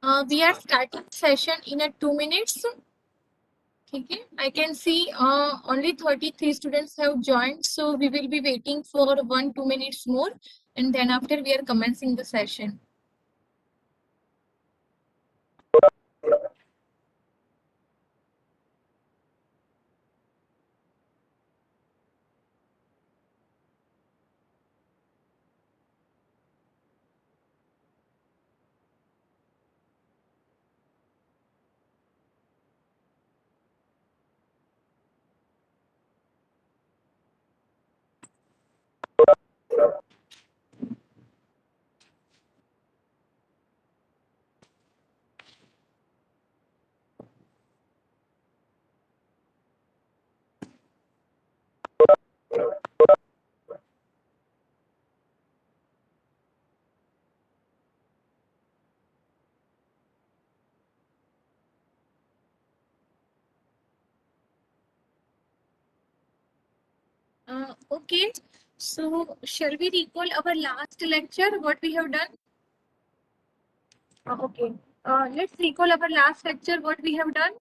We are starting session in a 2 minutes. Okay, I can see only 33 students have joined, so we will be waiting for 1-2 minutes more, and then after we are commencing the session. Okay, so shall we recall our last lecture, what we have done? Okay, let's recall our last lecture, what we have done.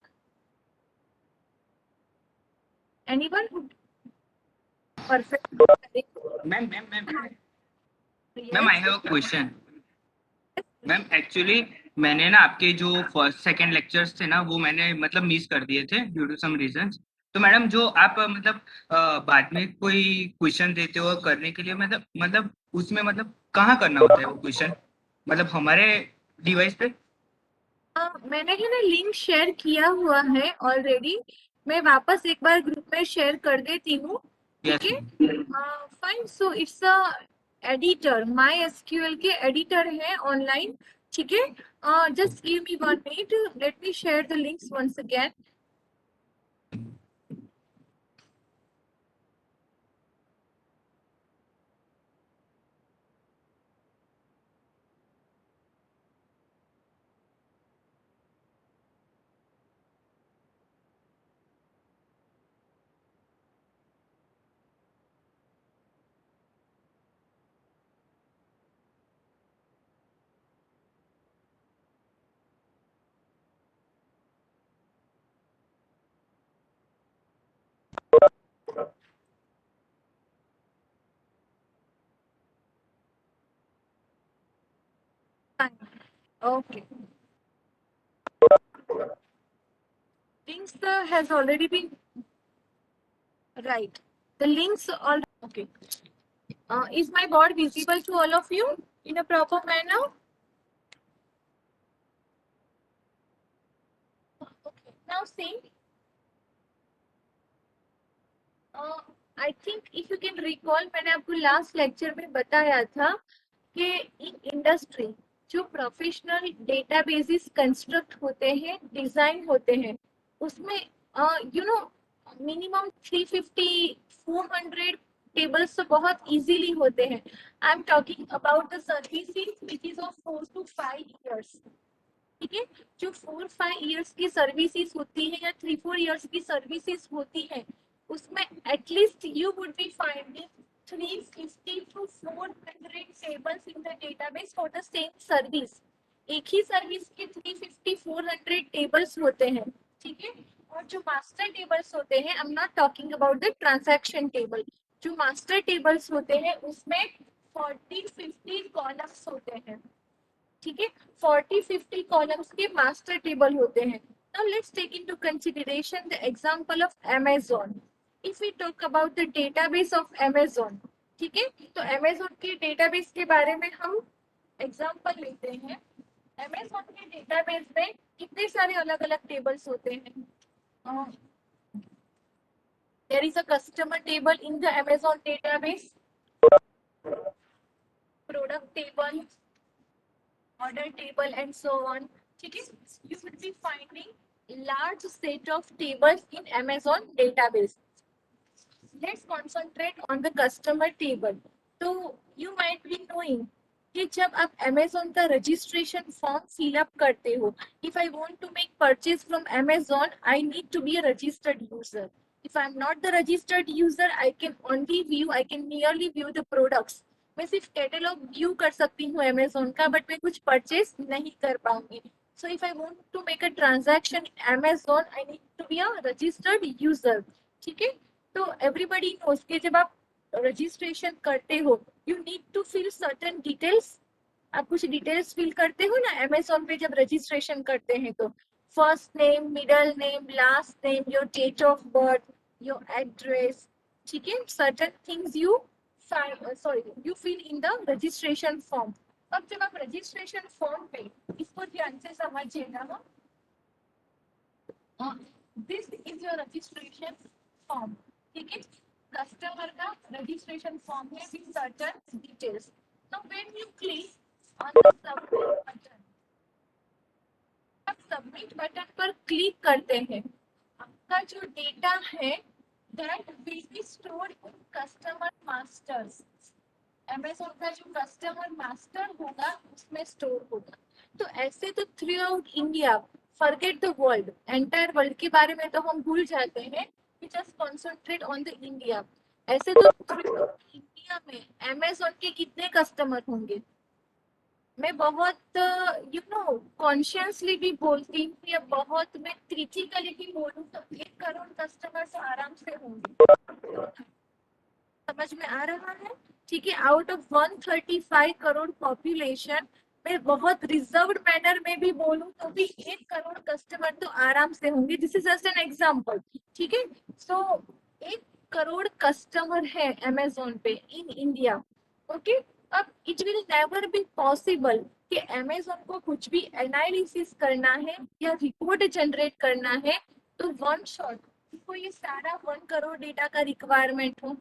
Anyone? Perfect. Ma'am Yes. I have a question. Ma'am actually मैंने ना आपके जो first second lectures थे ना वो मैंने मतलब miss कर दिए थे ड्यू टू सम रीजंस। तो मैडम जो आप मतलब बाद में कोई क्वेश्चन देते हो करने के लिए मतलब उसमें मतलब कहाँ करना होता है वो क्वेश्चन, मतलब हमारे डिवाइस पे? मैंने है ना लिंक शेयर किया हुआ है ऑलरेडी। मैं वापस एक बार ग्रुप में शेयर कर देती हूँ। ठीक है, fine. So it's a editor, my SQL के एडिटर है ऑनलाइन। ठीक है, just give me 1 minute, let me share the links once again. Okay. Links has already been right. The links all okay. Is my board visible to all of you in a proper manner? Okay. Now see. I think if you can recall, मैंने आपको last lecture में बताया था कि in industry जो professional databases construct होते हैं, design होते हैं, उसमें यू नो मिनिमम 350 400 टेबल्स तो बहुत इजीली होते हैं। I am talking about the services which is of 4 to 5 years। ठीक है, जो 4-5 years की सर्विसेज होती है या 3-4 years की सर्विसेज होती है, उसमें at least you would be finding 350 to 400 tables in the database for the same service। एक ही सर्विस के 350-400 टेबल्स होते हैं। ठीक है, और जो मास्टर टेबल्स होते हैं, आई am not talking about the transaction table, जो मास्टर टेबल्स होते हैं उसमें 40-50 कॉलम्स होते हैं। ठीक है, 40-50 कॉलम्स के मास्टर टेबल होते हैं। Now let's take into consideration the example of Amazon. If we talk about the database of Amazon, ठीक है, तो अमेज़न के डेटाबेस के बारे में हम एग्जांपल लेते हैं। अमेज़न के डेटाबेस में कितने सारे अलग अलग टेबल्स होते हैं। There is a customer table in the Amazon database, product table, order table and so on. Okay, you will be finding large set of tables in Amazon database. Let's concentrate on the customer table. तो you might be knowing कि जब आप Amazon का registration form fill up करते हो, if I want to make purchase from Amazon, I need to be a registered user. If I'm not the registered user, I can only view, I can merely view the products. मैं सिर्फ catalogue view कर सकती हूँ Amazon का, but मैं कुछ purchase नहीं कर पाऊंगी। So if I want to make a transaction in Amazon, I need to be a registered user. ठीक है? तो everybody knows कि जब आप registration करते हो, you need to fill certain details. आप कुछ डिटेल्स फिल करते हो ना Amazon पे जब रजिस्ट्रेशन करते हैं तो first name, middle name, last name, your date of birth, your address, ठीक है, certain things you you fill in the registration form. अब जब आप रजिस्ट्रेशन फॉर्म पे, इसको ध्यान से समझिएगा, this is your registration form. ठीक है, कस्टमर का रजिस्ट्रेशन फॉर्म है with certain details. Now when you click on the submit button, आप सबमिट बटन पर क्लिक करते हैं, आपका जो डेटा है that will be stored in customer masters. Amazon का जो कस्टमर मास्टर होगा उसमें स्टोर होगा. तो ऐसे तो throughout India, forget the world, entire world के बारे में तो हम भूल जाते हैं, we just concentrate on the India. ऐसे तो थ्रू आउट इंडिया में Amazon के कितने कस्टमर होंगे. मैं बहुत कॉन्शियसली भी बोलती हूँ या बहुत मैं क्रिटिकली भी बोलूँ तो 1 करोड़ कस्टमर तो आराम से होंगे. समझ में आ रहा है? ठीक है, आउट ऑफ 135 करोड़ पॉपुलेशन मैं बहुत रिजर्व्ड मैनर में भी बोलूं तो भी 1 करोड़ कस्टमर तो आराम से होंगे. This is just an example. ठीक है, सो 1 करोड़ कस्टमर है Amazon पे इन इंडिया. ओके, अब it will never be possible कि Amazon को कुछ भी एनालिसिस करना है या रिपोर्ट जनरेट करना है तो वन शॉट को ये सारा 1 करोड़ डेटा का रिक्वायरमेंट हो.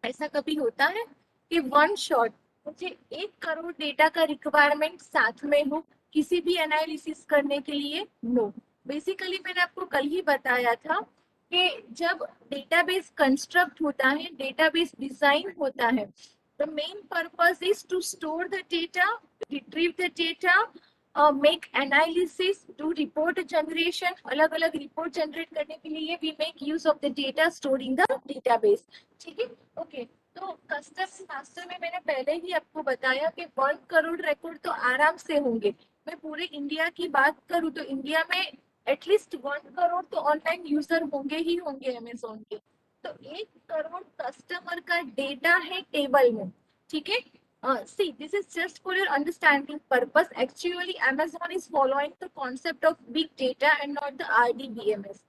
ऐसा कभी होता है कि वन शॉट मुझे 1 करोड़ डेटा का रिक्वायरमेंट साथ में हो किसी भी एनालिसिस करने के लिए? नो. बेसिकली मैंने आपको कल ही बताया था कि जब डेटाबेस कंस्ट्रक्ट होता है, डेटाबेस डिजाइन होता है, the main purpose is to store the data, retrieve the data, make analysis, do report generation. अलग अलग रिपोर्ट जनरेट करने के लिए we make use of the data stored in the database. ठीक है, ओके. तो कस्टमर मास्टर में मैंने पहले ही आपको बताया कि 1 करोड़ रिकॉर्ड तो आराम से होंगे. मैं पूरे इंडिया की बात करूं तो इंडिया में एटलीस्ट 1 करोड़ तो ऑनलाइन यूजर होंगे ही होंगे Amazon के. तो 1 करोड़ कस्टमर का डेटा है टेबल में. ठीक है, see, this is just for your understanding purpose. Actually, Amazon is following the concept of big data and not the RDBMS.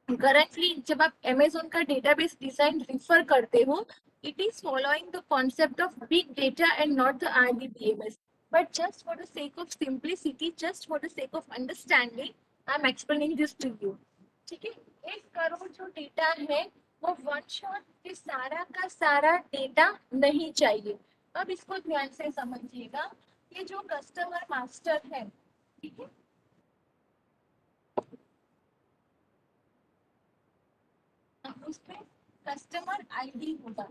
Currently, जब आप Amazon का database design refer करते हो, it is following the concept of big data and not the RDBMS. But just for the sake of simplicity, just for the sake of understanding, I am explaining this to you. ठीक है, 1 करोड़ जो data है वो one shot के सारा का सारा data नहीं चाहिए. अब इसको ध्यान से समझिएगा. ये जो कस्टमर मास्टर है, ठीक है, उसमें कस्टमर आईडी होगा.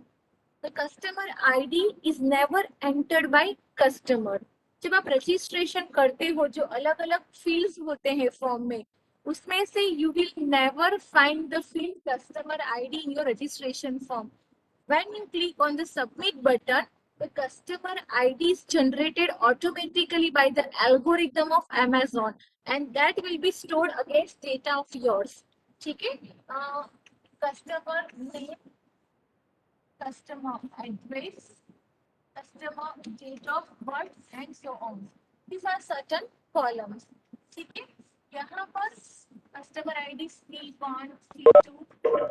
The customer ID is never entered by customer. जब आप रजिस्ट्रेशन करते हो जो अलग अलग फील्ड्स होते हैं फॉर्म में, उसमें से you will never find the field customer ID in your registration form. When you click on the submit button, the customer ID is generated automatically by the algorithm of Amazon and that will be stored against data of yours. ठीक है, customer name, customer address, customer date of birth and so on. These are certain columns. ठीक है, यहाँ पर customer ID C1, C2.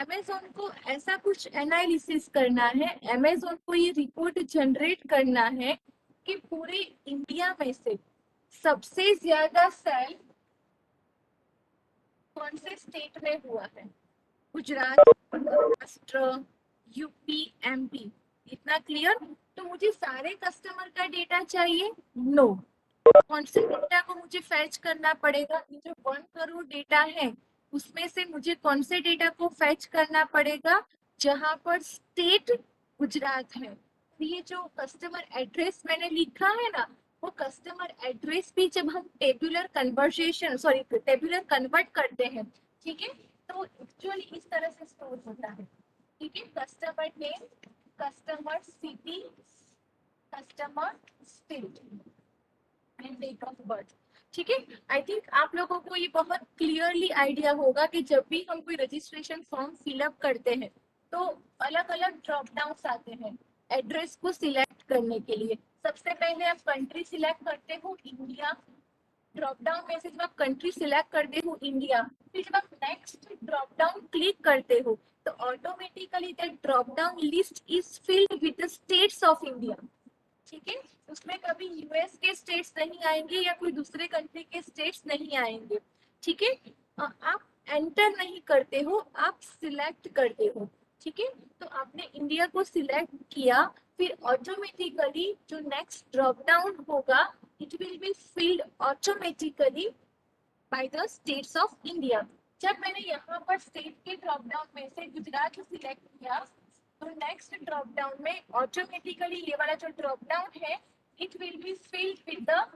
Amazon को ऐसा कुछ analysis करना है, Amazon को ये रिपोर्ट जनरेट करना है कि पूरे इंडिया में से सबसे ज्यादा सेल कौन से स्टेट में हुआ है. Gujarat, Maharashtra, UP, MP. इतना क्लियर? तो मुझे सारे कस्टमर का डेटा चाहिए? नो. कौन से डेटा को मुझे फैच करना पड़ेगा? ये जो 1 करोड़ डेटा है उसमें से मुझे कौन से डेटा को फैच करना पड़ेगा जहां पर स्टेट गुजरात है. ये जो कस्टमर एड्रेस मैंने लिखा है ना, वो कस्टमर एड्रेस भी जब हम टेबुलर कन्वर्ट करते हैं, ठीक है, तो एक्चुअली इस तरह से स्टोर होता है. ठीक है, customer name, customer city, customer state and date of birth. ठीक है, आई थिंक आप लोगों को ये बहुत क्लियरली आइडिया होगा कि जब भी हम कोई रजिस्ट्रेशन फॉर्म फिलअप करते हैं तो अलग अलग ड्रॉप डाउन आते हैं एड्रेस को सिलेक्ट करने के लिए। सबसे पहले आप कंट्री सिलेक्ट करते हो इंडिया, ड्रॉप डाउन में से जब आप कंट्री सिलेक्ट करते हो इंडिया, फिर जब आप नेक्स्ट ड्रॉप डाउन क्लिक करते हो तो automatically that drop down list is filled with the states of India. ठीक है, उसमें कभी यूएस के स्टेट्स नहीं आएंगे या कोई दूसरे कंट्री के स्टेट्स नहीं आएंगे। ठीक है, आप एंटर नहीं करते हो, आप सिलेक्ट करते हो। ठीक है, तो आपने इंडिया को सिलेक्ट किया, फिर ऑटोमेटिकली जो नेक्स्ट ड्रॉप डाउन होगा it will be filled automatically by the states of India। जब मैंने यहाँ पर स्टेट के ड्रॉप डाउन में से गुजरात सिलेक्ट किया तो नेक्स्ट ड्रॉप डाउन में ऑटोमेटिकली ये वाला जो ड्रॉप डाउन है it will be filled with the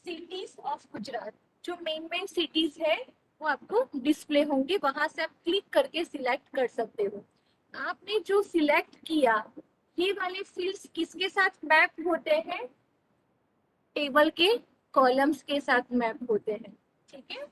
cities of Gujarat. जो मेन सिटीज है वो आपको डिस्प्ले होंगे, वहां से आप क्लिक करके सिलेक्ट कर सकते हो। आपने जो सिलेक्ट किया ये वाले फील्ड्स किसके साथ मैप होते हैं? टेबल के कॉलम्स के साथ मैप होते हैं। ठीक है,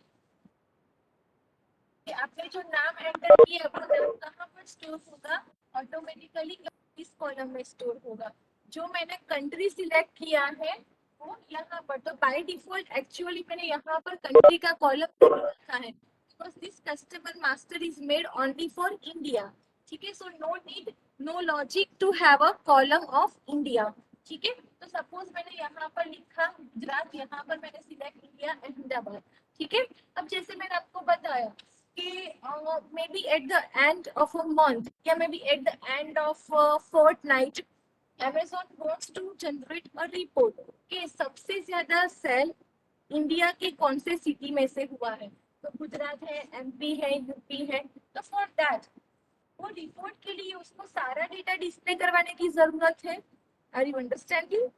आपने जो नाम एंटर किया वो नाम कहाँ पर स्टोर होगा? ऑटोमेटिकली इस कॉलम में स्टोर होगा। जो मैंने कंट्री सिलेक्ट किया है वो यहाँ पर, तो बाय डिफॉल्ट एक्चुअली मैंने यहाँ पर कंट्री का कॉलम रखा है because this customer master is made only for India. ठीक है, so no need, no logic to have a column of India. ठीक है, तो सपोज मैंने यहाँ पर लिखा गुजरात, यहाँ पर मैंने सिलेक्ट किया अहमदाबाद। ठीक है, अब जैसे मैंने आपको बताया कि maybe at the end of a month या maybe at the end of fortnight Amazon wants to generate a report कि सबसे ज्यादा सेल इंडिया के कौन से सिटी में से हुआ है। तो गुजरात है, एमपी है, यूपी है। तो फॉर दैट वो रिपोर्ट के लिए उसको सारा डेटा डिस्प्ले करवाने की जरूरत है। Are you understanding?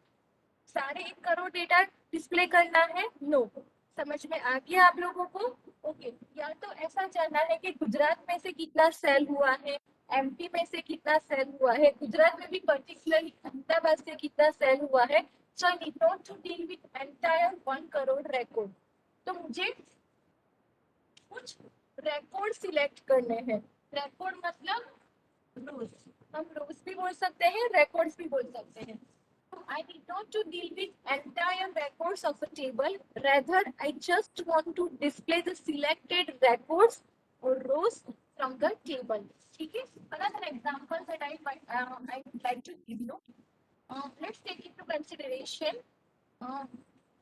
सारे 1 करोड़ डेटा डिस्प्ले करना है? नो। समझ में आ गया आप लोगों को? ओके, या तो ऐसा जानना है कि गुजरात में से कितना सेल हुआ है, एमपी में से कितना सेल हुआ है, गुजरात में भी पर्टिकुलरली अहमदाबाद से कितना सेल हुआ है। So I need not to deal with entire 1 crore record. तो मुझे कुछ रिकॉर्ड सिलेक्ट करने हैं। रिकॉर्ड मतलब रोज, हम रोज भी बोल सकते हैं, रिकॉर्ड्स भी बोल सकते हैं। I need not to deal with entire records of a table. Rather, I just want to display the selected records or rows from the table. Okay. Another example that I would like to give you. Let's take into consideration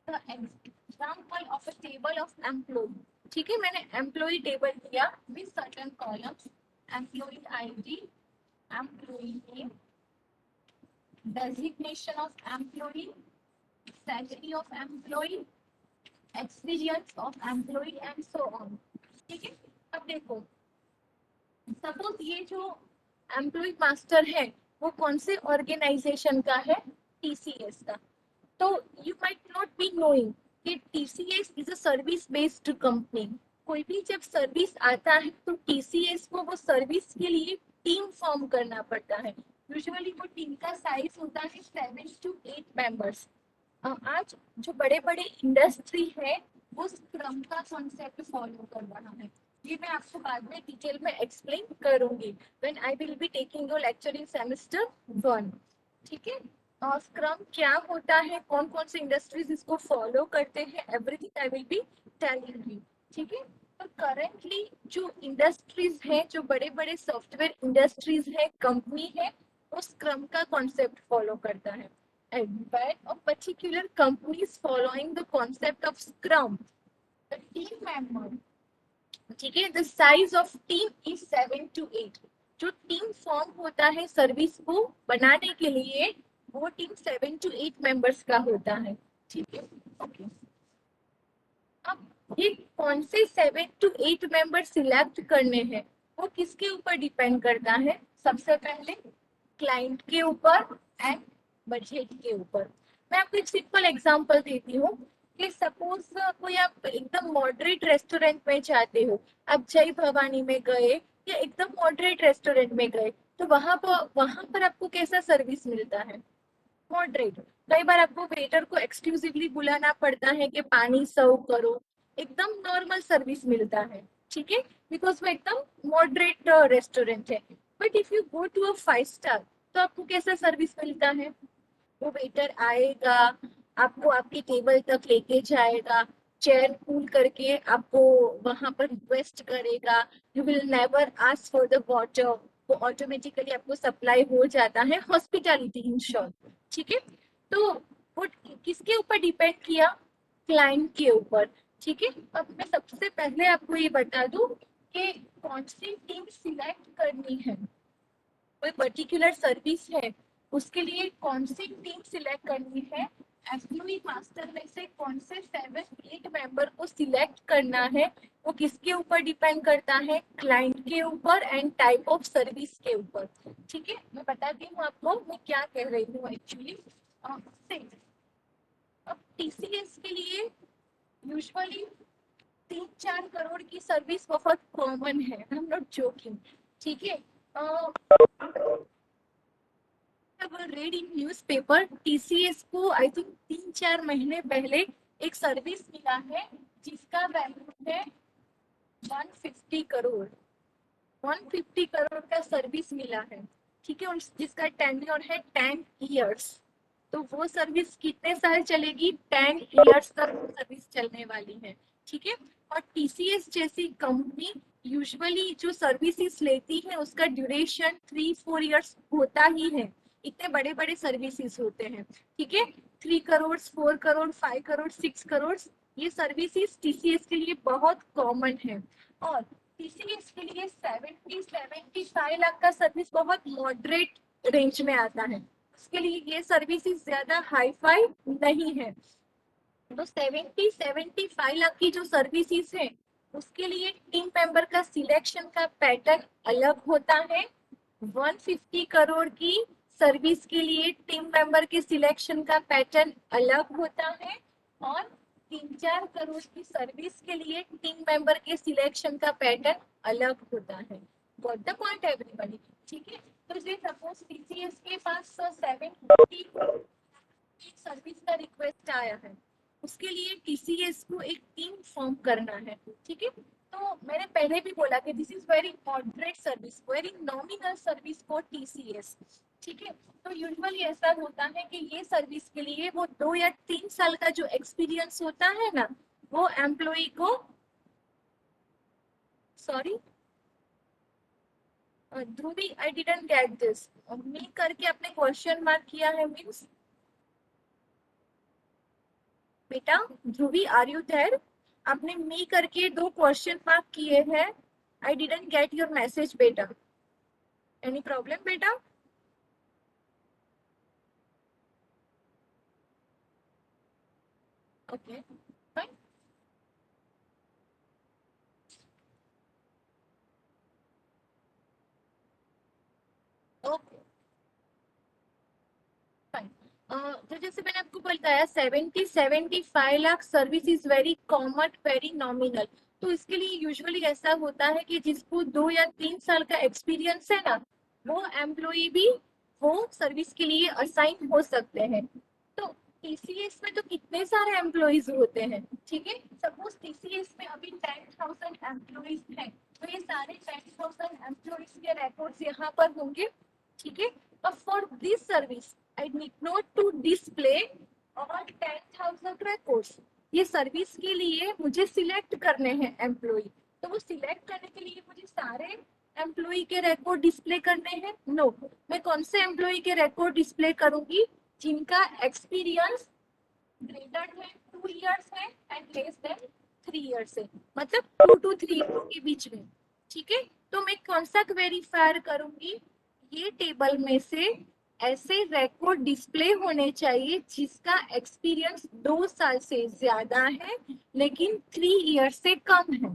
the example of a table of employee. ठीक है, मैंने employee table दिया with certain columns, employee ID, employee name, designation of employee, salary of employee, experience of employee and so on। ठीक है, अब देखो suppose ये जो एम्प्लॉय मास्टर है वो कौन से ऑर्गेनाइजेशन का है? टीसीएस का। तो you might not be knowing कि TCS is a service based company. कोई भी जब सर्विस आता है तो टीसीएस को वो सर्विस के लिए टीम फॉर्म करना पड़ता है। यूजुअली वो टीम का साइज होता है 7 to 8 मेंबर्स। आज जो बड़े बड़े इंडस्ट्री है वो स्क्रम का कॉन्सेप्ट फॉलो कर रहा है। ये मैं आपको बाद में डिटेल में एक्सप्लेन करूंगी when I will be taking your lecture in semester 1। ठीक है, और स्क्रम क्या होता है, कौन कौन से इंडस्ट्रीज इसको फॉलो करते हैं, everything I will be telling you. ठीक है, तो करेंटली जो इंडस्ट्रीज है, जो बड़े बड़े सॉफ्टवेयर इंडस्ट्रीज है, कंपनी है, वो स्क्रम का कॉन्सेप्ट फॉलो करता है। And when a particular company is following the concept of Scrum, the team member, ठीक है, the size of team is 7 to 8। जो टीम फॉर्म होता है सर्विस को बनाने के लिए वो टीम 7 to 8 मेंबर्स का होता है। ठीक है, ओके। अब ये कौन से 7 to 8 मेंबर सिलेक्ट करने हैं वो किसके ऊपर डिपेंड करता है? सबसे पहले क्लाइंट के ऊपर एंड बजट के ऊपर। मैं आपको एक सिंपल एग्जांपल देती हूँ कि सपोज कोई आप एकदम मॉडरेट रेस्टोरेंट में जाते हो, आप जय भवानी में गए या एकदम मॉडरेट रेस्टोरेंट में गए, तो वहां पर आपको कैसा सर्विस मिलता है? मॉडरेट। कई बार आपको वेटर को एक्सक्लूसिवली बुलाना पड़ता है कि पानी सर्व करो, एकदम नॉर्मल सर्विस मिलता है, ठीक है, बिकॉज वो एकदम मॉडरेट रेस्टोरेंट है। But if you go to a 5 star, तो आपको कैसा सर्विस मिलता है? वो वेटर आएगा, आपको आपके टेबल तक लेके जाएगा, चेयर पुल करके आपको वहां पर रिक्वेस्ट करेगा, you will never ask for the water, वो ऑटोमेटिकली आपको सप्लाई हो जाता है, हॉस्पिटैलिटी इन शॉर्ट, ठीक है। तो वो किसके ऊपर डिपेंड किया? क्लाइंट के ऊपर, ठीक है। अब मैं सबसे पहले आपको ये बता दूं कि कौन सी टीम सिलेक्ट करनी है, कोई पर्टिकुलर सर्विस है, उसके लिए कौन सी टीम सिलेक्ट करनी है, एम्प्लॉय मास्टर में से कौन से 7-8 मेंबर को सिलेक्ट करना है, वो किसके ऊपर डिपेंड करता है? क्लाइंट के ऊपर एंड टाइप ऑफ सर्विस के ऊपर, ठीक है। मैं बताती हूँ आपको मैं क्या कह रही हूँ एक्चुअली। अब टीसीएस के लिए यूजुअली 3-4 करोड़ की सर्विस बहुत कॉमन है, आई एम नॉट जोकिंग, ठीक है। रेड इन न्यूज़पेपर, टीसीएस को आई थिंक 3-4 महीने पहले एक सर्विस मिला है जिसका वैल्यू है 150 करोड़। 150 करोड़ का सर्विस मिला है, ठीक है, और जिसका टेन्योर है 10 इयर्स। तो वो सर्विस कितने साल चलेगी? 10 इयर्स तक वो सर्विस चलने वाली है, ठीक है। और टीसीएस जैसी कंपनी यूजुअली जो सर्विसेज लेती है उसका ड्यूरेशन 3-4 इयर्स होता ही है, इतने बड़े बड़े सर्विसेज होते हैं, ठीक है। 3 करोड़, 4 करोड़, 5 करोड़, 6 करोड़, ये सर्विसेज टीसीएस के लिए बहुत कॉमन है। और टीसीएस के लिए 70-75 लाख का सर्विस बहुत मॉडरेट रेंज में आता है, उसके लिए ये सर्विसेज ज्यादा हाई फाई नहीं है। तो 70-75 लाख की जो सर्विसेज है उसके लिए टीम मेंबर का सिलेक्शन का पैटर्न अलग होता है। 150 करोड़ की सर्विस के लिए टीम मेंबर के सिलेक्शन का पैटर्न अलग होता है, और 3-4 करोड़ की सर्विस के लिए टीम मेंबर के सिलेक्शन का पैटर्न अलग होता है। गॉट द पॉइंट एवरीबॉडी, ठीक है। तो ये सपोज टीसीएस के पास 750 सर्विस का रिक्वेस्ट आया है, उसके लिए टीसीएस को एक टीम फॉर्म करना है, ठीक है। तो मैंने पहले भी बोला कि this is very moderate service, very nominal service for TCS, ठीक है। तो यूजुअली ऐसा होता है कि ये सर्विस के लिए वो 2 या 3 साल का जो एक्सपीरियंस होता है ना, वो एम्प्लॉय को, sorry Dhruvi, I didn't get this, मी करके आपने क्वेश्चन मार्क किया है, मीन्स बेटा ध्रुवी आर यू देयर? आपने मी करके 2 क्वेश्चन मार्क किए हैं, आई डिडंट गेट योर मैसेज बेटा, एनी प्रॉब्लम बेटा? Okay fine, okay fine. तो जैसे मैंने आपको बताया 70-75 lakh service is very common, very nominal. तो इसके लिए यूजुअली ऐसा होता है कि जिसको 2 या 3 साल का एक्सपीरियंस है ना, वो एम्प्लॉय भी वो सर्विस के लिए असाइन हो सकते हैं। तो टीसीएस में तो कितने सारे एम्प्लॉयज होते हैं, ठीक है। सपोज टीसीएस में अभी 10,000 एम्प्लॉयज हैं, तो ये सारे 10,000 एम्प्लॉयज के रिकॉर्ड्स यहाँ पर होंगे, ठीक है। और for this service I need not to display all 10,000 records. ये सर्विस के लिए मुझे सिलेक्ट करने हैं एम्प्लॉय, तो वो सिलेक्ट करने के लिए मुझे सारे एम्प्लॉय के रिकॉर्ड डिस्प्ले करने हैं? नो, मैं कौन से एम्प्लॉय के रिकॉर्ड डिस्प्ले करूंगी? जिनका एक्सपीरियंस ग्रेटर है 2 इयर्स है एंड लेस देन 3 इयर्स है, मतलब 2 to 3 ईयर्स के बीच में, ठीक है। तो मैं कौन सा क्वेरी फायर करूंगी? ये टेबल में से ऐसे रिकॉर्ड डिस्प्ले होने चाहिए जिसका एक्सपीरियंस 2 साल से ज्यादा है लेकिन 3 ईयर से कम है।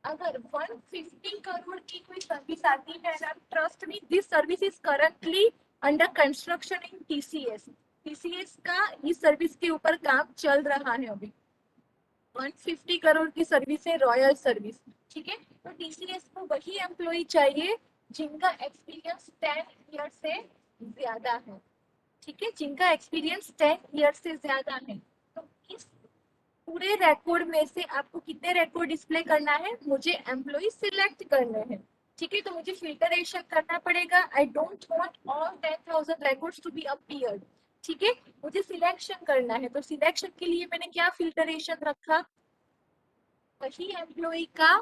अगर 150 करोड़ की कोई सर्विस आती है ना, trust me this service is currently under construction in TCS. TCS का इस सर्विस के ऊपर काम चल रहा है अभी। 150 करोड़ की सर्विस है, रॉयल सर्विस, ठीक है। तो टीसीएस को वही एम्प्लॉय चाहिए जिनका एक्सपीरियंस 10 ईयर से ज्यादा है, ठीक है, जिनका एक्सपीरियंस 10 ईयर से ज्यादा है। तो इस पूरे रिकॉर्ड में से आपको कितने रिकॉर्ड डिस्प्ले करना है, मुझे एम्प्लॉय सिलेक्ट करने हैं, ठीक है। तो मुझे फिल्टरेशन करना पड़ेगा। I don't want all 10,000 records to be appeared, ठीक है, मुझे सिलेक्शन करना है। तो सिलेक्शन के लिए मैंने क्या फिल्टरेशन रखा, वही एम्प्लॉय का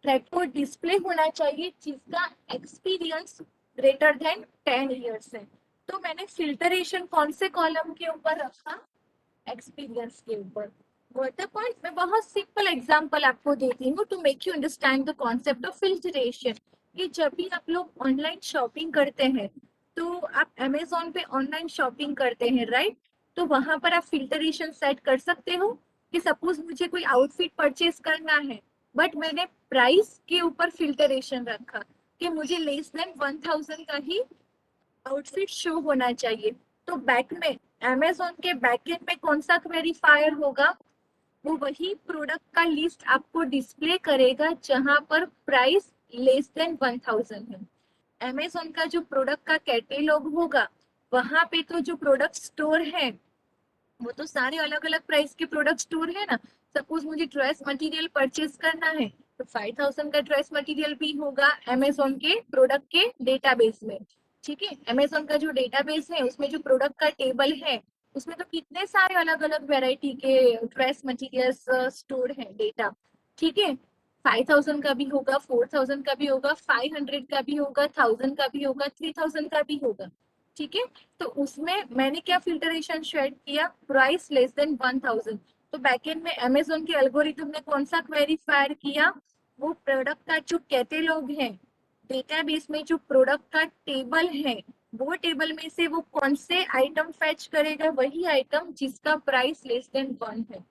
रिकॉर्ड डिस्प्ले होना चाहिए जिसका एक्सपीरियंस ग्रेटर देन 10 ईयर्स है। तो मैंने फिल्टरेशन कौन से कॉलम के ऊपर रखा, एक्सपीरियंस के ऊपर। Got the point. मैं बहुत सिंपल एग्जांपल आपको देती हूँ to make you understand the concept of filtration. कि जब भी आप लोग ऑनलाइन शॉपिंग करते हैं, तो आप अमेजोन पे ऑनलाइन शॉपिंग करते हैं, राइट। तो वहां पर आप फिल्टरेशन सेट कर सकते हो कि सपोज मुझे कोई आउटफिट परचेज करना है, बट मैंने प्राइस के ऊपर फिल्टरेशन रखा कि मुझे लेस देन 1,000 का ही आउटफिट शो होना चाहिए। तो बैक में अमेजोन के बैकएंड में कौन सा क्वेरीफायर होगा, वो वही प्रोडक्ट का लिस्ट आपको डिस्प्ले करेगा जहां पर प्राइस लेस देन 1,000 है। अमेजोन का जो प्रोडक्ट का कैटेलॉग होगा, वहां पे तो जो प्रोडक्ट स्टोर है वो तो सारे अलग अलग प्राइस के प्रोडक्ट स्टोर है ना। सपोज मुझे ड्रेस मटेरियल परचेज करना है, तो 5,000 का ड्रेस मटेरियल भी होगा अमेजोन के प्रोडक्ट के डेटाबेस में, ठीक है। अमेजोन का जो डेटाबेस है उसमें जो प्रोडक्ट का टेबल है, उसमें तो कितने सारे अलग अलग वेराइटी के ड्रेस मटेरियल्स स्टोर है डेटा, ठीक है। 5,000 का भी होगा, 4,000 का भी होगा, 500 का भी होगा, 1,000 का भी होगा, 3,000 का भी होगा, ठीक है। तो उसमें मैंने क्या फिल्टरेशन शेड किया, प्राइस लेस देन 1,000। तो बैकएंड में अमेजोन के एल्गोरिथम ने कौन सा क्वेरी फायर किया, वो प्रोडक्ट का जो कैटेलॉग है, डेटाबेस में जो प्रोडक्ट का टेबल है, वो टेबल में से वो कौन से आइटम फेच करेगा, वही आइटम जिसका प्राइस लेस देन 1 है।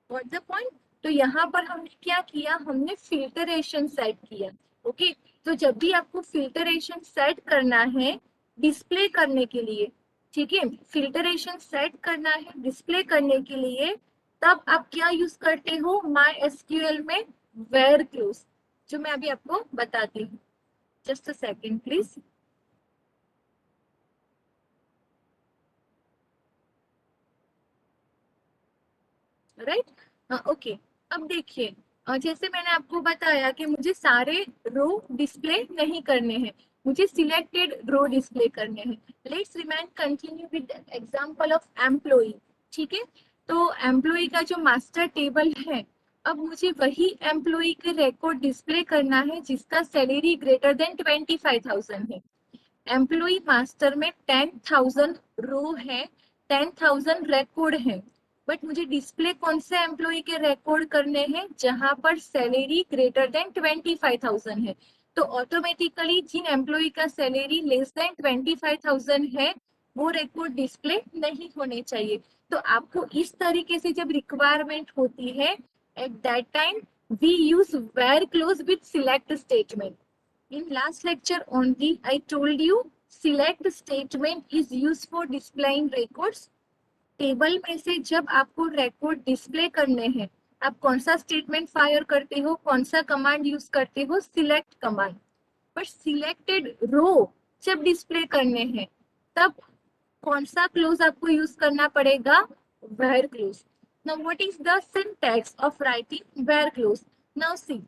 What the point. तो यहाँ पर हमने क्या किया, हमने फिल्टरेशन सेट किया। ओके। तो जब भी आपको फिल्टरेशन सेट करना है डिस्प्ले करने के लिए, ठीक है, फिल्टरेशन सेट करना है डिस्प्ले करने के लिए, तब आप क्या यूज करते हो माई एसक्यूएल में, वेयर क्लोज, जो मैं अभी आपको बताती हूँ। Just a second please. Right, okay. अब देखिए, जैसे मैंने आपको बताया कि मुझे सारे रो डिस्प्ले नहीं करने हैं, मुझे सिलेक्टेड रो डिस्प्ले करने हैं। Let's remain continue with example of employee, ठीक है। तो एम्प्लॉय का जो मास्टर टेबल है, अब मुझे वही एम्प्लॉय के रिकॉर्ड डिस्प्ले करना है जिसका सैलरी ग्रेटर देन 25,000 है। एम्प्लॉय मास्टर में 10,000 रो है, 10,000 रिकॉर्ड है, बट मुझे डिस्प्ले कौन से एम्प्लॉय के रिकॉर्ड करने हैं जहां पर सैलरी ग्रेटर देन 25,000 है। तो ऑटोमेटिकली जिन एम्प्लॉय का सैलरी लेस देन 25,000 है, वो रिकॉर्ड डिस्प्ले नहीं होने चाहिए। तो आपको इस तरीके से जब रिक्वायरमेंट होती है, at that time we use where clause with select statement. In last lecture only, I told you select statement is used for displaying records. Table में से जब आपको रिकॉर्ड डिस्प्ले करने हैं, आप कौन सा स्टेटमेंट फायर करते हो, कौन सा कमांड यूज करते हो, सिलेक्ट कमांड। पर सिलेक्टेड रो जब डिस्प्ले करने हैं, तब कौन सा क्लोज आपको यूज करना पड़ेगा, where clause. Now what is the syntax of writing where clause. Now see,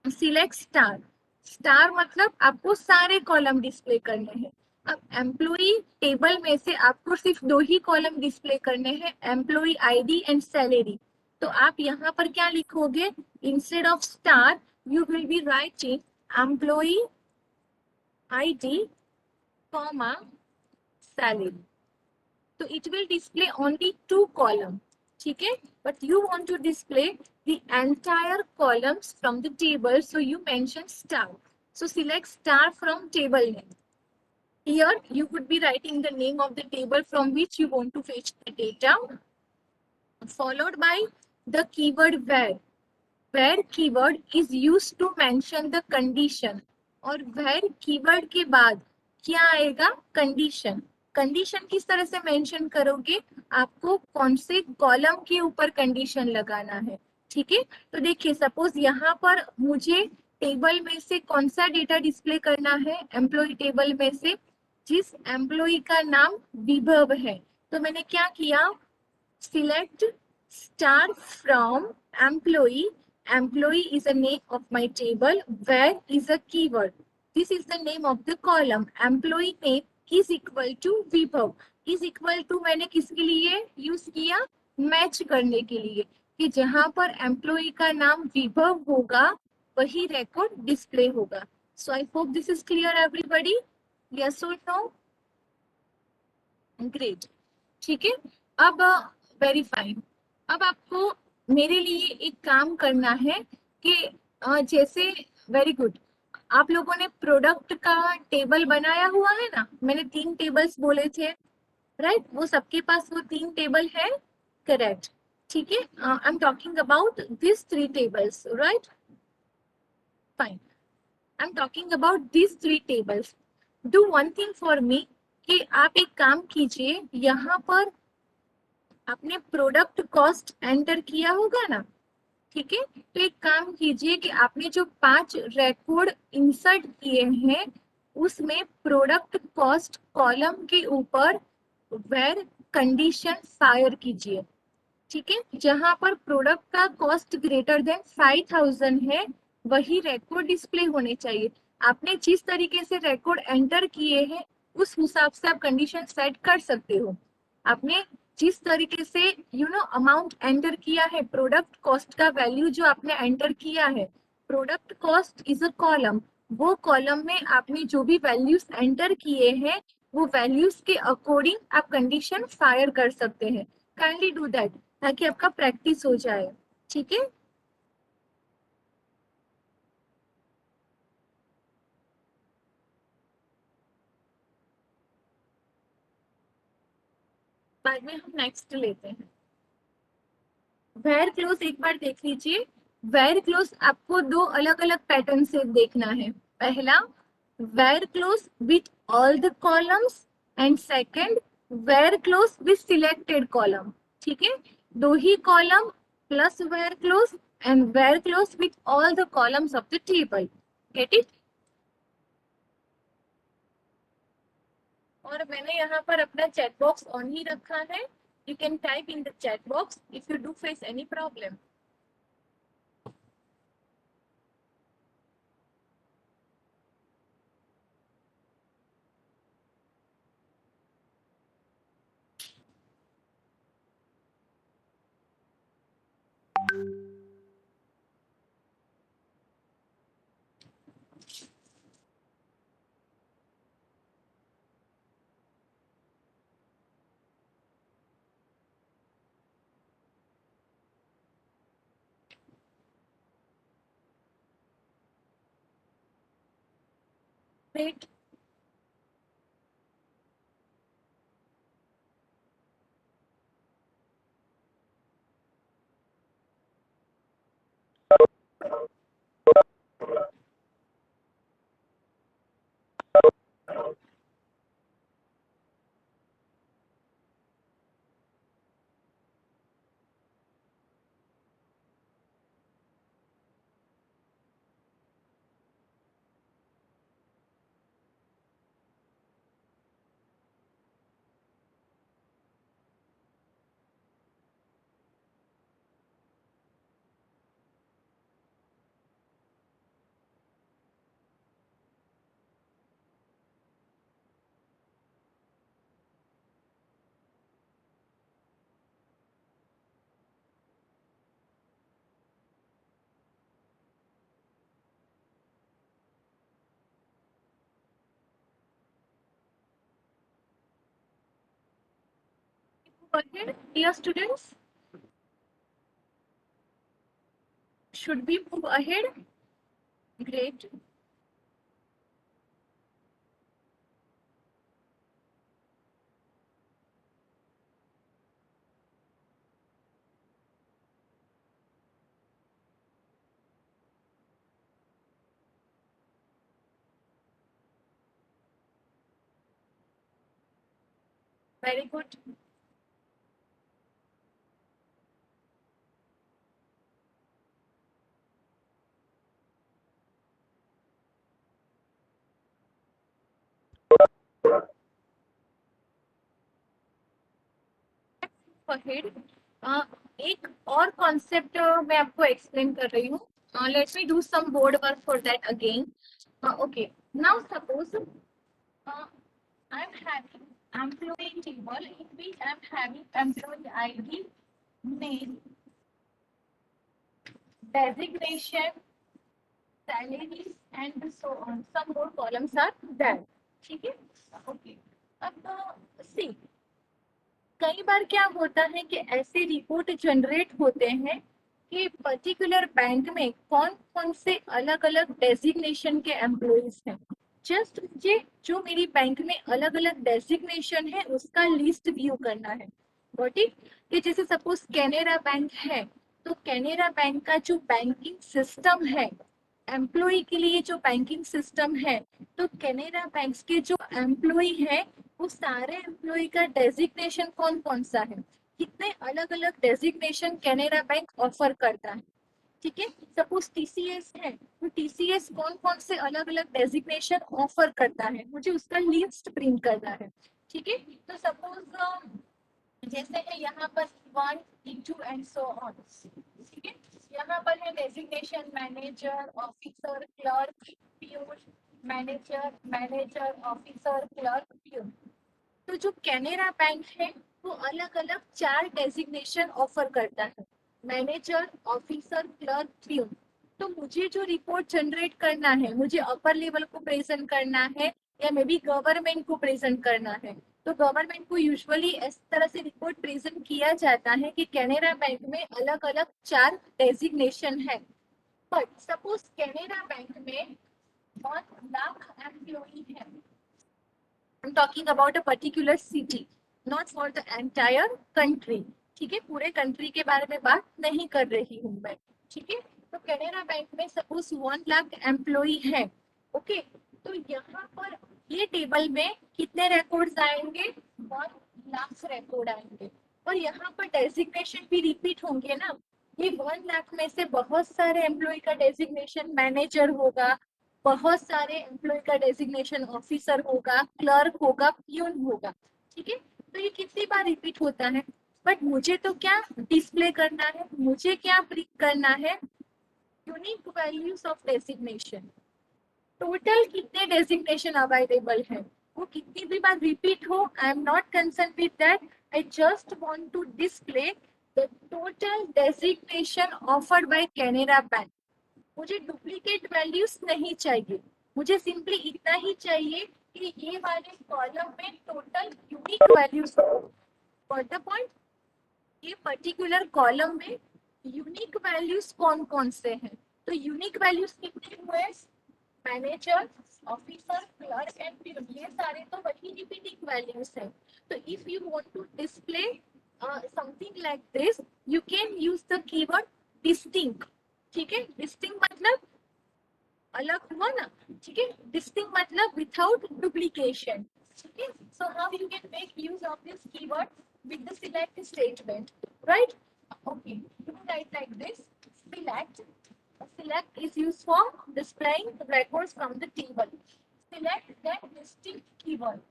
select star. Star मतलब आपको सारे कॉलम डिस्प्ले करने हैं। अब एम्प्लॉय टेबल में से आपको सिर्फ दो ही कॉलम डिस्प्ले करने हैं, एम्प्लॉय आईडी एंड सैलरी। तो आप यहाँ पर क्या लिखोगे, instead of star you will be writing employ ID comma salary. तो it will display only two column, ठीक है। But you want to display the entire columns from the table, so you mention star. So select star from table name. Here you could be writing the name of the table from which you want to fetch the data, followed by the keyword where. Where keyword is used to mention the condition. और where keyword के बाद क्या आएगा, condition. Condition किस तरह से mention करोगे, आपको कौन से कॉलम के ऊपर कंडीशन लगाना है, ठीक है। तो देखिए, सपोज यहाँ पर मुझे टेबल में से कौन सा डेटा डिस्प्ले करना है, एम्प्लॉय टेबल में से जिस एम्प्लॉय का नाम विभव है। तो मैंने क्या किया, select star from employee, employee is a name of my table, where is a keyword, this is the name of the column, employee name is equal to Vibhav. Is equal to मैंने किसके लिए यूज किया, match करने के लिए, कि जहां पर एम्प्लॉय का नाम विभव होगा वही रिकॉर्ड डिस्प्ले होगा। So I hope this is clear everybody, yes और नो, ग्रेट। ठीक है, अब वेरी फाइन। अब आपको मेरे लिए एक काम करना है कि जैसे, वेरी गुड, आप लोगों ने प्रोडक्ट का टेबल बनाया हुआ है ना, मैंने 3 टेबल्स बोले थे, राइट, वो सबके पास वो 3 टेबल है, करेक्ट। ठीक है, I am talking about this 3 tables, right, fine, I am talking about this 3 tables. Do one thing for me, कि आप एक काम कीजिए, यहाँ पर आपने प्रोडक्ट कॉस्ट एंटर किया होगा ना, ठीक है, तो एक काम कीजिए कि आपने जो 5 रिकॉर्ड इंसर्ट किए हैं उसमें प्रोडक्ट कॉस्ट कॉलम के ऊपर वेर कंडीशन फायर कीजिए। ठीक है, जहां पर प्रोडक्ट का कॉस्ट ग्रेटर देन 5000 है वही रिकॉर्ड डिस्प्ले होने चाहिए। आपने जिस तरीके से रिकॉर्ड एंटर किए हैं उस हिसाब से आप कंडीशन सेट कर सकते हो। आपने जिस तरीके से अमाउंट एंटर किया है, प्रोडक्ट कॉस्ट का वैल्यू जो आपने एंटर किया है, product cost is a column, वो कॉलम में आपने जो भी वैल्यूज एंटर किए हैं वो वैल्यूज के अकॉर्डिंग आप कंडीशन फायर कर सकते हैं। काइंडली डू दैट ताकि आपका प्रैक्टिस हो जाए। ठीक है, बाद में हम नेक्स्ट लेते हैं। वेयर क्लोज एक बार देख लीजिए। वेयर क्लोज आपको 2 अलग अलग पैटर्न से देखना है। पहला, where clause with all the columns, and second, where clause with selected column. ठीक है, 2 ही column plus where clause, and where clause with all the columns of the table. Get it? और मैंने यहाँ पर अपना चैट बॉक्स ऑन ही रखा है, you can type in the chat box if you do face any problem. Great, go ahead, dear students. Should we move ahead? Great. Very good. Ahead. एक और concept मैं आपको एक्सप्लेन कर रही हूँ. Let me do some board work for that again. Okay, now suppose I am having employee table in which I am having employee ID, name, designation, salaries and so on. Some more columns are there. ठीक है. Okay, अब सी, कई बार क्या होता है कि ऐसे report generate होते हैं कि पर्टिकुलर बैंक में कौन कौन से अलग अलग डेजिग्नेशन के एम्प्लॉइज हैं. जस्ट मुझे जो मेरी बैंक में अलग अलग डेजिग्नेशन है उसका लिस्ट व्यू करना है. Got it. कि जैसे सपोज कैनेरा बैंक है, तो कैनेरा बैंक का जो बैंकिंग सिस्टम है, एम्प्लॉय के लिए जो बैंकिंग सिस्टम है, तो कैनेरा बैंक के जो एम्प्लॉय है वो सारे एम्प्लॉय का डेजिग्नेशन कौन कौन सा है, कितने अलग अलग डेजिग्नेशन कैनेरा बैंक ऑफर करता है. ठीक है. सपोज टीसीएस है, तो टीसीएस कौन कौन से अलग अलग डेजिग्नेशन ऑफर करता है, मुझे उसका लिस्ट प्रिंट करना है. ठीक है. तो सपोज जैसे है यहाँ पर 1, 2 एंड सो ऑन. ठीक है. यहाँ पर है designation manager, officer, clerk, peon, manager, manager, officer, clerk, peon. तो जो कैनेरा बैंक है वो अलग अलग 4 डेजिग्नेशन ऑफर करता है, मैनेजर, ऑफिसर, क्लर्क, प्यून. तो मुझे जो रिपोर्ट जनरेट करना है, मुझे अपर लेवल को प्रेजेंट करना है या मे बी गवर्नमेंट को प्रेजेंट करना है. तो गवर्नमेंट को यूजुअली इस तरह से रिपोर्ट प्रेजेंट किया जाता है कि कैनेरा बैंक में अलग अलग 4 डेजिग्नेशन है. बट सपोज कैनेरा बैंक में 1 लाख एम्प्लॉई है. I'm talking about a particular city, not for the entire country. ठीक है. पूरे कंट्री के बारे में बात नहीं कर रही हूँ मैं. ठीक है. तो कैनेरा बैंक में सपोज 1 लाख एम्प्लॉई है. ओके. तो यहाँ पर ये टेबल में कितने रिकॉर्ड्स आएंगे, 1 लाख रिकॉर्ड आएंगे. और यहाँ पर डेजिग्नेशन भी रिपीट होंगे ना. ये 1 लाख में से बहुत सारे एम्प्लॉय का डेजिग्नेशन मैनेजर होगा, बहुत सारे एम्प्लॉय का डेजिग्नेशन ऑफिसर होगा, क्लर्क होगा, प्यून होगा. ठीक है. तो ये कितनी बार रिपीट होता है, बट मुझे तो क्या डिस्प्ले करना है, मुझे क्या प्रिंट करना है, unique values of designation. Total कितने डेजिग्नेशन अवेलेबल है, वो कितनी भी बार रिपीट हो, I am not concern with that. I just want to display the total designation offered by Canara bank. मुझे डुप्लीकेट वैल्यूज नहीं चाहिए, मुझे सिंपली इतना ही चाहिए कि ये वाले कॉलम में total unique values for the point. ये पर्टिकुलर कॉलम में यूनिक वैल्यूज कौन कौन से हैं. तो यूनिक वैल्यूज कितने हुए, manager, officer, clerk and peon. ये सारे तो वही रिपीटिंग वैल्यूज हैं. तो if you want to display something like this, you can use the keyword distinct. ठीक है. डिस्टिंक्ट मतलब अलग हुआ ना. ठीक है. डिस्टिंक्ट मतलब विथआउट डुप्लीकेशन. ठीक है. So how you can make use of this keyword with the select statement, right? Okay, you write like this: select. Select is used for displaying records from the table. Select that distinct keyword.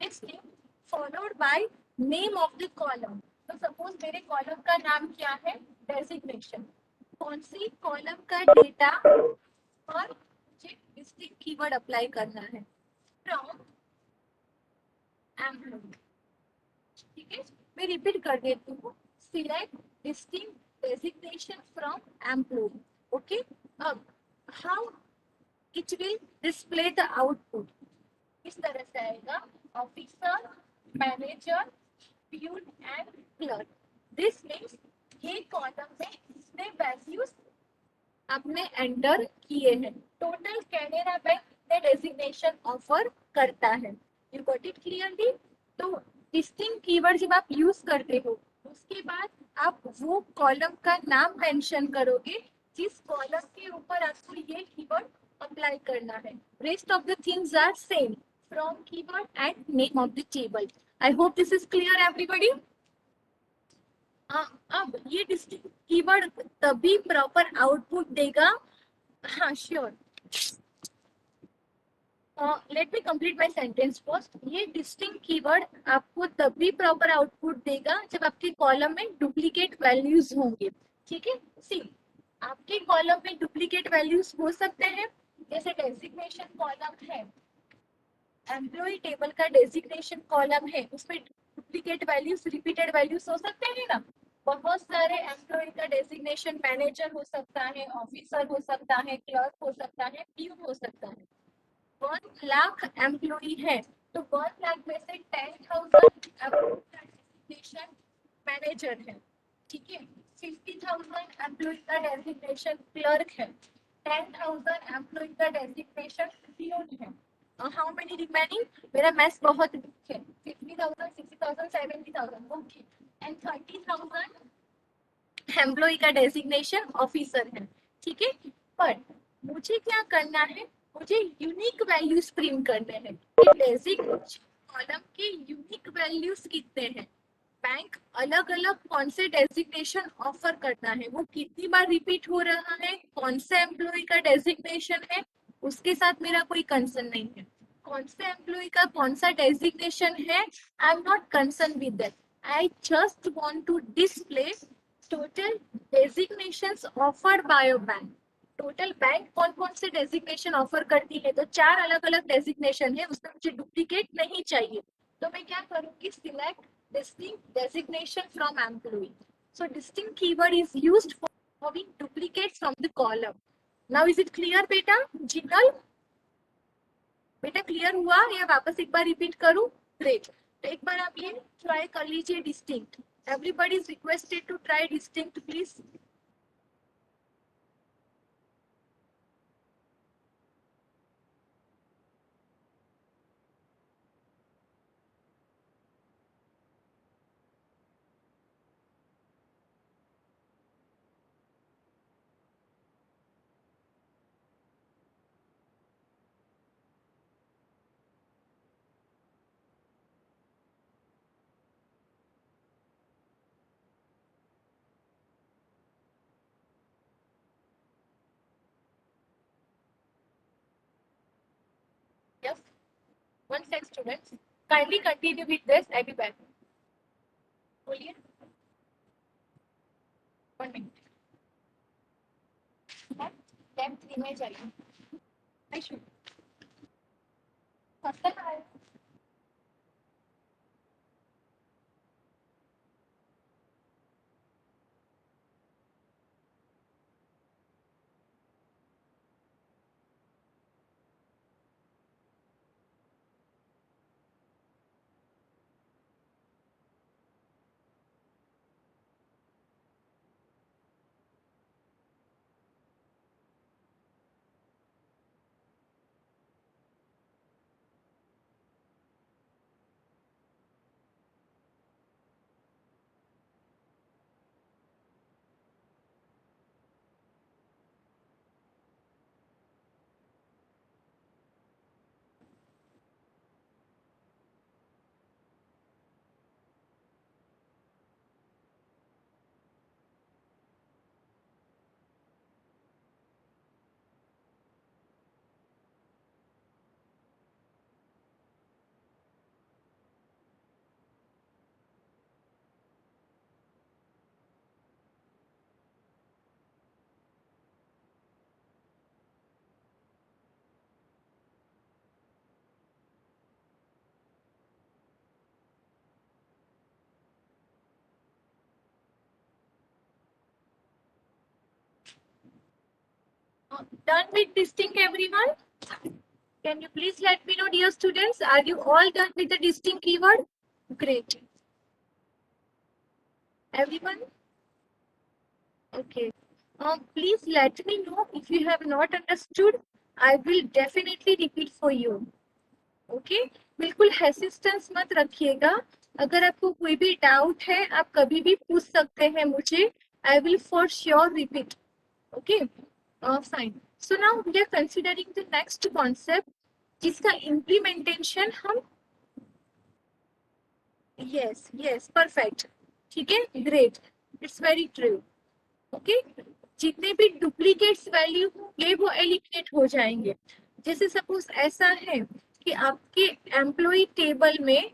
Distinct followed by name of the column. तो suppose मेरे column का नाम क्या है, designation. कौन सी column का data और मुझे डिस्टिंक्ट कीवर्ड अप्लाई करना है, फ्रॉम एम्प्लॉय. ठीक है. मैं रिपीट कर देती हूँ. Select distinct designation from employ. Okay. अब how it will display the output, इस तरह से आएगा: officer, manager, peon and clerk. This means ये कॉलम में कितने वैल्यूज आपने एंटर किए हैं, टोटल कैनेरा बैंक कितने डेजिग्नेशन ऑफर करता है. You got it clearly. तो डिस्टिंक्ट कीवर्ड जब आप यूज करते हो, उसके बाद आप वो कॉलम का नाम मेंशन करोगे जिस कॉलम के ऊपर आपको ये कीवर्ड अप्लाई करना है. Rest of the things are same, from keyword and name of the table. I hope this is clear everybody. अब ये डिस्टिंक्ट कीवर्ड तभी प्रॉपर आउटपुट देगा. हाँ sure. Let me complete my sentence first. ये distinct keyword आपको तभी proper output देगा जब आपके कॉलम में डुप्लीकेट वैल्यूज होंगे। ठीक है, सी आपके कॉलम में डुप्लीकेट वैल्यूज हो सकते हैं, जैसे डेजिग्नेशन कॉलम है, एम्प्लॉय टेबल का डेजिग्नेशन कॉलम है, उसमें डुप्लीकेट वैल्यूज रिपीटेड वैल्यूज हो सकते हैं ना। बहुत सारे एम्प्लॉय का डेजिग्नेशन मैनेजर हो सकता है, ऑफिसर हो सकता है, क्लर्क हो सकता है, प्यून हो सकता है। 1 लाख एम्प्लॉय है तो 1 लाख में से 10,000 डेजिग्नेशन मैनेजर है। ठीक है, 50,000 एम्प्लॉय का डेजिग्नेशन क्लर्क है, 10,000 एम्प्लॉय का डेजिग्नेशन पियून है। How many remaining? मेरा मैथ्स बहुत वीक है। 50,000, 60,000, 70,000, ओके, एंड 30,000 एम्प्लॉय का डेजिग्नेशन ऑफिसर है। ठीक है, पर मुझे क्या करना है, मुझे यूनिक वैल्यूज प्रिंट करने हैं। डेजिग्नेशन कॉलम के यूनिक वैल्यूज कितने हैं, बैंक अलग अलग कौन से डेजिग्नेशन ऑफर करता है, वो कितनी बार रिपीट हो रहा है, कौन से एम्प्लॉय का डेजिग्नेशन है, उसके साथ मेरा कोई कंसर्न नहीं है। कौन से एम्प्लॉय का कौन सा डेजिग्नेशन है, I am not concern with that. I just want to display total designations offered by a bank. Total bank कौन कौन से डेजिग्नेशन ऑफर करती है, तो 4 अलग अलग डेजिग्नेशन है, उसमें मुझे डुप्लीकेट नहीं चाहिए। तो मैं क्या करूंगी, select distinct designation from employee. So distinct keyword is used for removing duplicates from the column. Now is it clear बेटा? जिनल बेटा क्लियर हुआ या वापस एक बार रिपीट करूं? ग्रेट। तो एक बार आप ये ट्राई कर लीजिए distinct. Everybody is requested to try distinct please. Yes, one sec students, kindly continue with this. I be back. बोलिए, 1 मिनट। टैब 3 में जाइए। आइशु, फर्स्ट टाइम आया। Done with distinct everyone? Can you please let me know, dear students, are you all done with the distinct keyword? Great. Everyone? Okay. Please let me know if you have not understood. I will definitely repeat for you. Okay? बिल्कुल हेसिस्टेंस मत रखिएगा। अगर आपको कोई भी doubt है, आप कभी भी पूछ सकते हैं मुझे। I will for sure repeat. Okay? Fine. So now we are considering the next concept, जिसका implementation हम yes perfect। ठीक है, great, it's very true। Okay, जितने भी डुप्लीकेट्स वैल्यू होंगे वो एलिमिनेट हो जाएंगे। जैसे सपोज ऐसा है कि आपके एम्प्लॉय टेबल में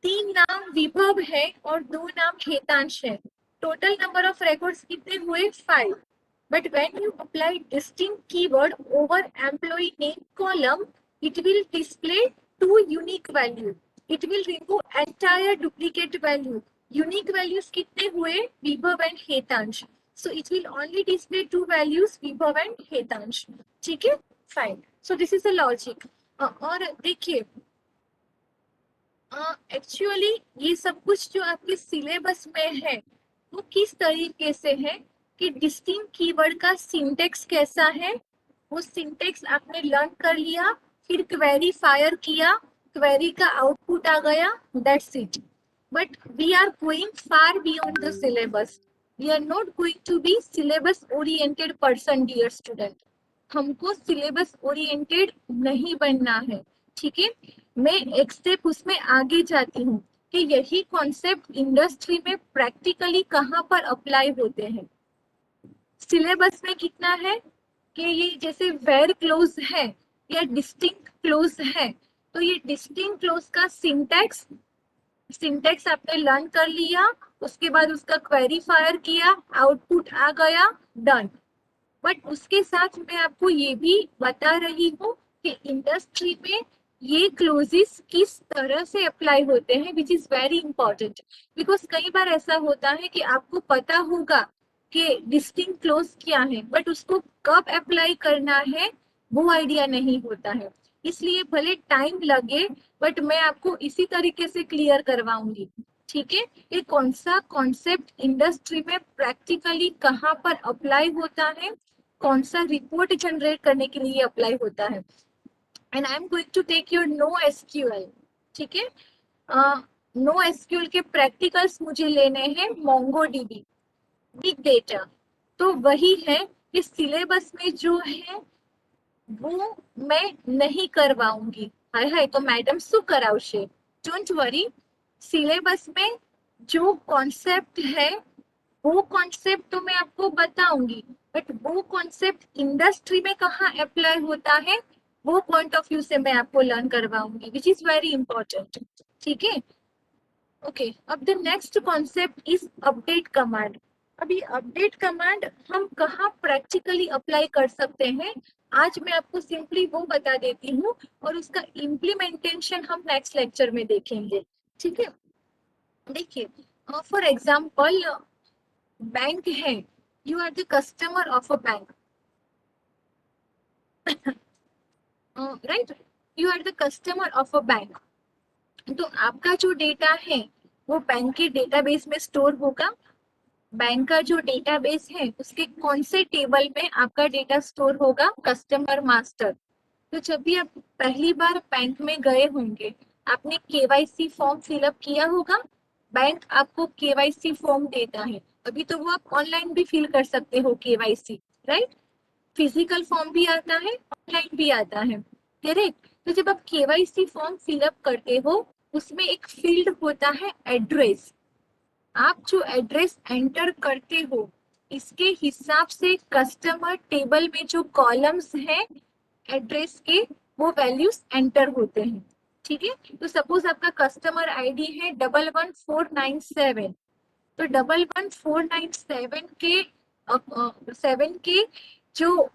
3 नाम विभव है और 2 नाम हेतांश है, टोटल नंबर ऑफ रिकॉर्ड्स कितने हुए 5. But when you apply distinct keyword over employee name column, it will display 2 unique value. It will remove entire duplicate value. Unique values कितने हुए विभव and Hetansh. So it will only display 2 values विभव and Hetansh. ठीक है, fine. So this is the logic. और देखिए actually ये सब कुछ जो आपके सिलेबस में है वो किस तरीके से है कि डिस्टिंक्ट कीवर्ड का सिंटेक्स कैसा है, वो सिंटेक्स आपने लर्न कर लिया, फिर क्वेरी फायर किया, क्वेरी का आउटपुट आ गया, that's it. But we are going far beyond the syllabus. We are not going to be syllabus oriented person dear student. हमको सिलेबस ओरिएंटेड नहीं बनना है. ठीक है, मैं एक स्टेप उसमें आगे जाती हूँ कि यही कॉन्सेप्ट इंडस्ट्री में प्रैक्टिकली कहाँ पर अप्लाई होते हैं. सिलेबस में कितना है कि ये जैसे वेर क्लोज है या डिस्टिंक्ट क्लोज है, तो ये डिस्टिंक्ट क्लोज का सिंटेक्स आपने लर्न कर लिया, उसके बाद उसका क्वेरी फायर किया, आउटपुट आ गया, डन. बट उसके साथ मैं आपको ये भी बता रही हूँ कि इंडस्ट्री में ये क्लोजेस किस तरह से अप्लाई होते हैं, विच इज वेरी इंपॉर्टेंट. बिकॉज कई बार ऐसा होता है कि आपको पता होगा कि डिस्टिंक्ट क्लोज क्या है, बट उसको कब अप्लाई करना है वो आइडिया नहीं होता है. इसलिए भले टाइम लगे बट मैं आपको इसी तरीके से क्लियर करवाऊंगी. ठीक है, ये कौन सा कॉन्सेप्ट इंडस्ट्री में प्रैक्टिकली कहाँ पर अप्लाई होता है, कौन सा रिपोर्ट जनरेट करने के लिए अप्लाई होता है. And I am going to take your no SQL. ठीक है, नो एसक्यूएल के प्रैक्टिकल्स मुझे लेने हैं मोंगोडीबी बिग डेटा. तो वही है कि सिलेबस में जो है वो मैं नहीं करवाऊंगी. हाय हाय, तो मैडम शू करावशे. डोंट वरी, सिलेबस में जो कॉन्सेप्ट है वो कॉन्सेप्ट तो मैं आपको बताऊंगी, बट वो कॉन्सेप्ट इंडस्ट्री में कहाँ अप्लाई होता है वो पॉइंट ऑफ व्यू से मैं आपको लर्न करवाऊंगी, विच इज वेरी इंपॉर्टेंट. ठीक है, ओके. अब the next concept is update command. अभी अपडेट कमांड हम कहाँ प्रैक्टिकली अप्लाई कर सकते हैं, आज मैं आपको सिंपली वो बता देती हूँ और उसका इम्प्लीमेंटेशन हम नेक्स्ट लेक्चर में देखेंगे. ठीक है, देखिए फॉर एग्जाम्पल बैंक है, you are the customer of a bank, right, you are the customer of a bank. तो आपका जो डेटा है वो बैंक के डेटाबेस में स्टोर होगा. बैंक का जो डेटाबेस है उसके कौन से टेबल में आपका डेटा स्टोर होगा, कस्टमर मास्टर. तो जब भी आप पहली बार बैंक में गए होंगे, आपने केवाईसी फॉर्म फिलअप किया होगा. बैंक आपको केवाईसी फॉर्म देता है, अभी तो वो आप ऑनलाइन भी फिल कर सकते हो केवाईसी, राइट. फिजिकल फॉर्म भी आता है, ऑनलाइन भी आता है, करेक्ट. तो जब आप केवाईसी फॉर्म फिलअप करते हो उसमें एक फील्ड होता है एड्रेस. आप जो एड्रेस एंटर करते हो इसके हिसाब से कस्टमर टेबल में जो कॉलम्स हैं एड्रेस के वो वैल्यूज एंटर होते हैं. ठीक है, तो सपोज आपका कस्टमर आईडी है 11497, तो 11497 के 7 के जो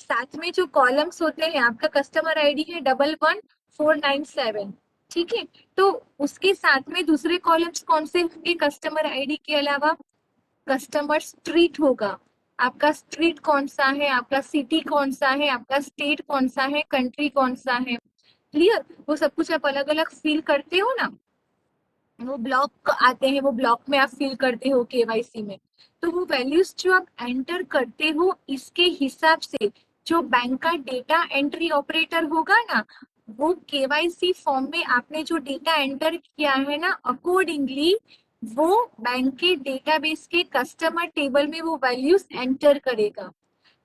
साथ में जो कॉलम्स होते हैं, आपका कस्टमर आईडी है 11497. ठीक है, तो उसके साथ में दूसरे कॉलम्स कौन से होंगे कस्टमर आईडी के अलावा, कस्टमर स्ट्रीट होगा. आपका स्ट्रीट कौन सा है, आपका सिटी कौन सा है, आपका स्टेट कौन सा है, कंट्री कौन सा है. क्लियर, वो सब कुछ आप अलग अलग फिल करते हो ना, वो ब्लॉक आते हैं, वो ब्लॉक में आप फिल करते हो केवाईसी में. तो वो वैल्यूज जो आप एंटर करते हो इसके हिसाब से जो बैंक का डेटा एंट्री ऑपरेटर होगा ना, वो केवाईसी फॉर्म में आपने जो डेटा एंटर किया है ना, अकॉर्डिंगली वो बैंक के डेटाबेस के कस्टमर टेबल में वो वैल्यूज एंटर करेगा.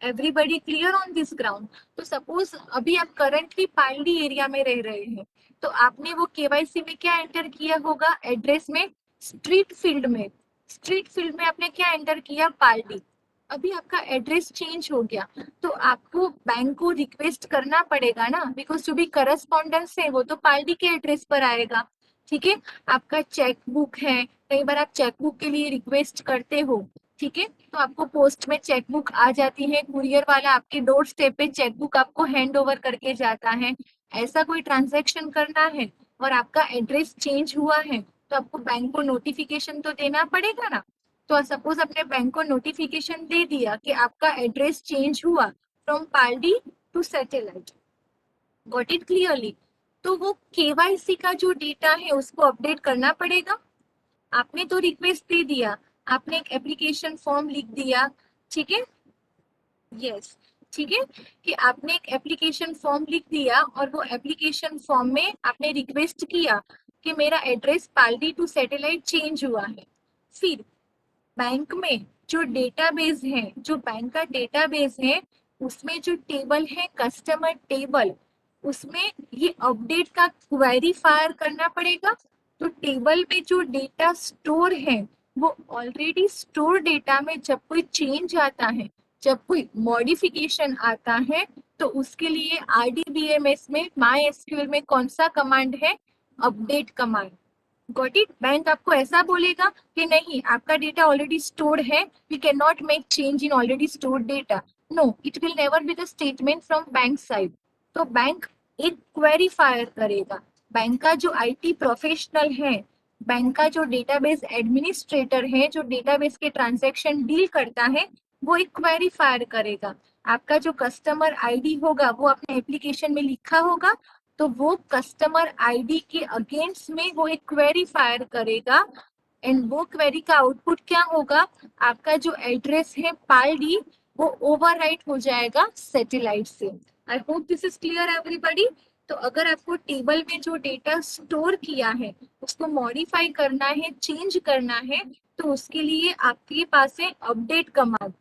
Everybody clear on this ground. तो सपोज अभी आप करंटली पालड़ी एरिया में रह रहे हैं, तो आपने वो केवाईसी में क्या एंटर किया होगा, एड्रेस में स्ट्रीट फील्ड में, स्ट्रीट फील्ड में आपने क्या एंटर किया, पालड़ी. अभी आपका एड्रेस चेंज हो गया, तो आपको बैंक को रिक्वेस्ट करना पड़ेगा ना, बिकॉज जो भी करस्पॉन्डेंस है वो तो पार्टी के एड्रेस पर आएगा। ठीक है, आपका चेक बुक है, कई बार आप चेक बुक के लिए रिक्वेस्ट करते हो, ठीक है, तो आपको पोस्ट में चेक बुक आ जाती है, कुरियर वाला आपके डोर स्टेप पे चेक बुक आपको हैंड ओवर करके जाता है। ऐसा कोई ट्रांजैक्शन करना है और आपका एड्रेस चेंज हुआ है, तो आपको बैंक को नोटिफिकेशन तो देना पड़ेगा ना। तो सपोज अपने बैंक को नोटिफिकेशन दे दिया कि आपका एड्रेस चेंज हुआ from Paldi to Satellite, got it clearly. तो वो केवाईसी का जो डेटा है उसको अपडेट करना पड़ेगा। आपने तो रिक्वेस्ट दे दिया, आपने एक एप्लीकेशन फॉर्म लिख दिया, ठीक है, यस, ठीक है, कि आपने एक एप्लीकेशन फॉर्म लिख दिया और वो एप्लीकेशन फॉर्म में आपने रिक्वेस्ट किया कि मेरा address Paldi to Satellite change हुआ है। फिर बैंक में जो डेटाबेस है, जो बैंक का डेटाबेस है, उसमें जो टेबल है कस्टमर टेबल, उसमें ये अपडेट का क्वेरी फायर करना पड़ेगा। तो टेबल में जो डेटा स्टोर है वो ऑलरेडी स्टोर डेटा में जब कोई चेंज आता है, जब कोई मॉडिफिकेशन आता है, तो उसके लिए आरडीबीएमएस में माई एसक्यूएल में कौन सा कमांड है, update command. Got it. Bank आपको ऐसा बोलेगा कि नहीं आपका डेटा ऑलरेडी स्टोर्ड है, we can not make change in already stored data. No, it will never be the statement from bank side. तो बैंक एक क्वेरी फायर करेगा। बैंक का जो आईटी प्रोफेशनल है, बैंक का जो डेटाबेस एडमिनिस्ट्रेटर है, जो डेटाबेस के ट्रांजैक्शन डील करता है, वो एक क्वेरी फायर करेगा। आपका जो कस्टमर आईडी होगा वो अपने एप्लीकेशन में लिखा होगा, तो वो कस्टमर आईडी के अगेंस्ट में वो एक क्वेरी फायर करेगा। एंड वो क्वेरी का आउटपुट क्या होगा, आपका जो एड्रेस है पालडी, वो ओवरराइट हो जाएगा सैटेलाइट से। आई hope this is clear everybody. तो अगर आपको टेबल में जो डेटा स्टोर किया है उसको मॉडिफाई करना है, चेंज करना है, तो उसके लिए आपके पास है अपडेट कमांड।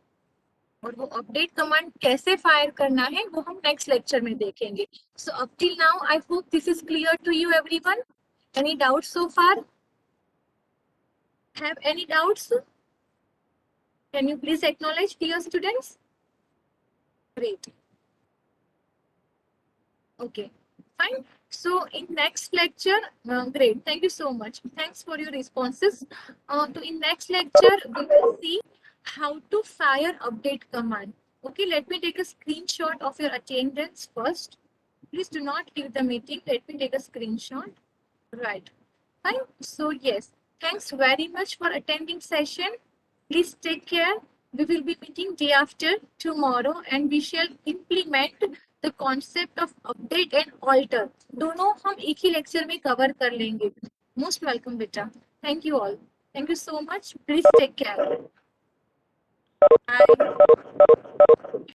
और वो अपडेट कमांड कैसे फायर करना है वो हम नेक्स्ट लेक्चर में देखेंगे। So up till now I hope this is clear to you everyone. Any doubts so far? Have any doubts? Can you please acknowledge dear students? Great, okay, fine. So in next lecture, great, thank you so much, thanks for your responses. So in next lecture we will see how to fire update command. Okay, let me take a screenshot of your attendance first. Please do not leave the meeting. Let me take a screenshot. Right, fine. So yes, thanks very much for attending session. Please take care. We will be meeting day after tomorrow and we shall implement the concept of update and alter. दोनों हम एक ही lecture में cover कर लेंगे। Most welcome बेटा। Thank you all. Thank you so much. Please take care. Bye.